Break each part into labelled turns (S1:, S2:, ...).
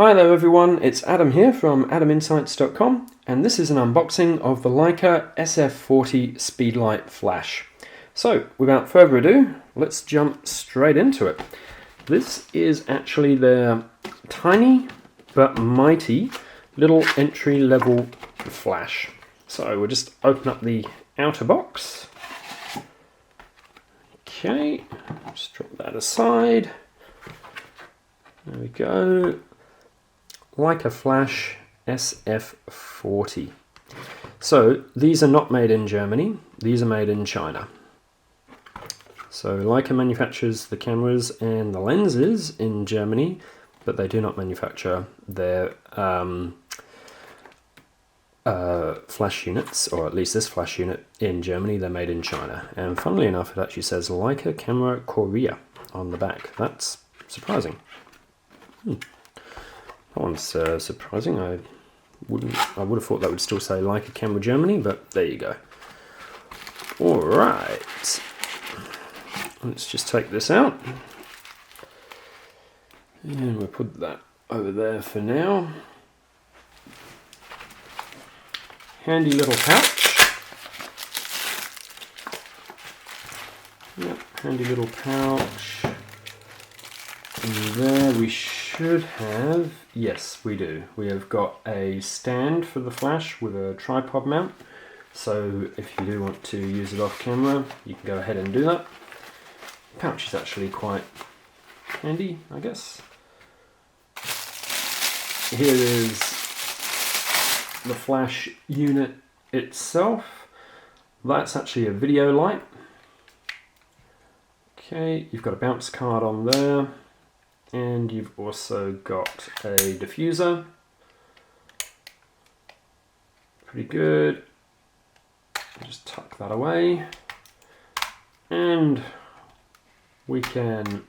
S1: Hi there everyone, it's Adam here from adaminsights.com, and this is an unboxing of the Leica SF40 Speedlight Flash. So without further ado, let's jump straight into it. This is actually their tiny but mighty little entry-level flash. So we'll just open up the outer box. Okay, just drop that aside. There we go. Leica Flash SF40. So these are not made in Germany, these are made in China. So Leica manufactures the cameras and the lenses in Germany, but they do not manufacture their flash units, or at least this flash unit in Germany. They're made in China. And funnily enough, it actually says Leica Camera Korea on the back. That's surprising. That one's surprising. I would have thought that would still say Leica Camera Germany, but there you go. Alright, let's just take this out. And we'll put that over there for now. Handy little pouch. Yep, handy little pouch. And there we should have, yes we do, we have got a stand for the flash with a tripod mount, so if you do want to use it off camera you can go ahead and do that. The pouch is actually quite handy, I guess. Here is the flash unit itself. That's actually a video light. Okay, you've got a bounce card on there. And you've also got a diffuser. Pretty good. Just tuck that away. And we can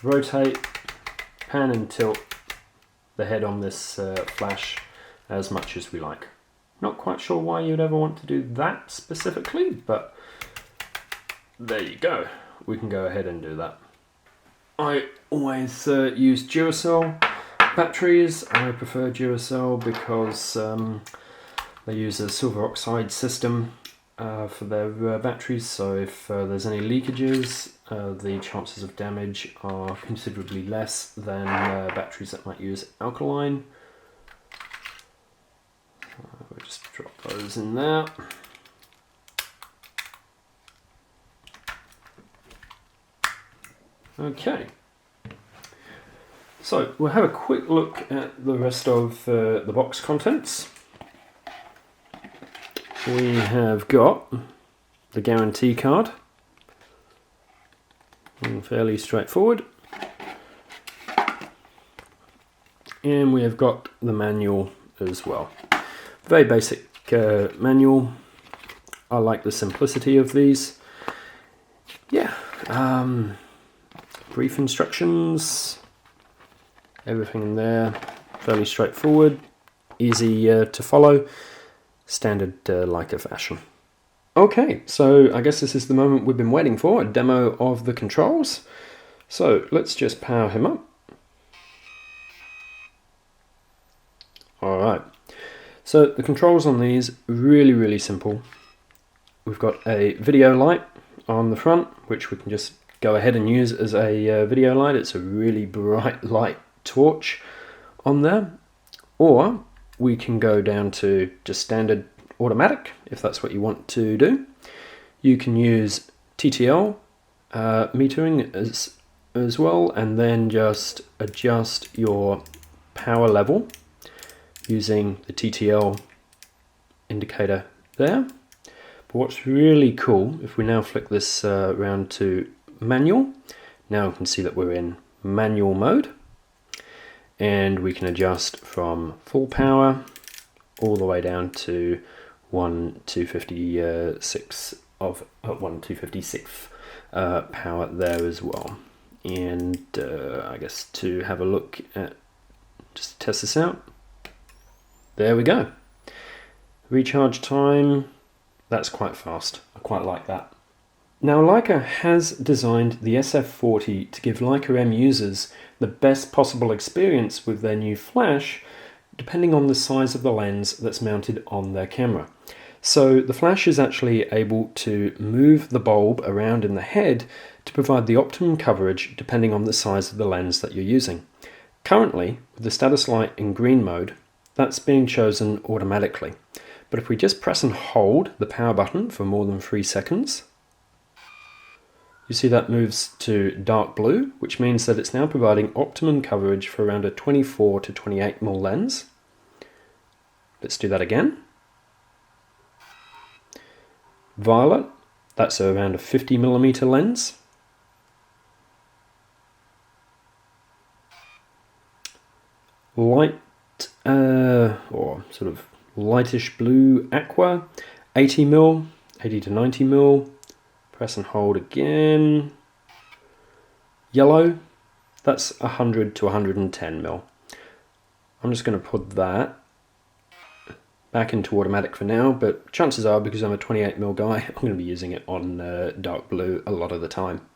S1: rotate, pan and tilt the head on this flash as much as we like. Not quite sure why you'd ever want to do that specifically, but there you go. We can go ahead and do that. I always use Duracell batteries. I prefer Duracell because they use a silver oxide system for their batteries, so if there's any leakages, the chances of damage are considerably less than batteries that might use alkaline. We'll just drop those in there. Okay, so we'll have a quick look at the rest of the box contents. We have got the guarantee card, fairly straightforward, and we have got the manual as well. Very basic manual. I like the simplicity of these. Yeah. Brief instructions, everything in there, fairly straightforward, easy to follow, standard Leica fashion. Okay, so I guess this is the moment we've been waiting for, a demo of the controls. So let's just power him up. Alright, so the controls on these, really simple. We've got a video light on the front, which we can just go ahead and use as a video light. It's a really bright light torch on there, or we can go down to just standard automatic if that's what you want to do. You can use TTL metering as well, and then just adjust your power level using the TTL indicator there. But what's really cool, if we now flick this around to manual, now we can see that we're in manual mode, and we can adjust from full power all the way down to 1/256 of 1/256 power there as well. And I guess to have a look at, just to test this out, there we go. Recharge time, that's quite fast. I quite like that. Now Leica has designed the SF40 to give Leica M users the best possible experience with their new flash, depending on the size of the lens that's mounted on their camera. So the flash is actually able to move the bulb around in the head to provide the optimum coverage depending on the size of the lens that you're using. Currently, with the status light in green mode, that's being chosen automatically. But if we just press and hold the power button for more than 3 seconds, you see that moves to dark blue, which means that it's now providing optimum coverage for around a 24 to 28mm lens. Let's do that again. Violet, that's around a 50mm lens. Light, or sort of lightish blue aqua, 80mm, 80 to 90mm. Press and hold again. Yellow, that's 100 to 110mm. I'm just going to put that back into automatic for now, but chances are, because I'm a 28mm guy, I'm going to be using it on dark blue a lot of the time.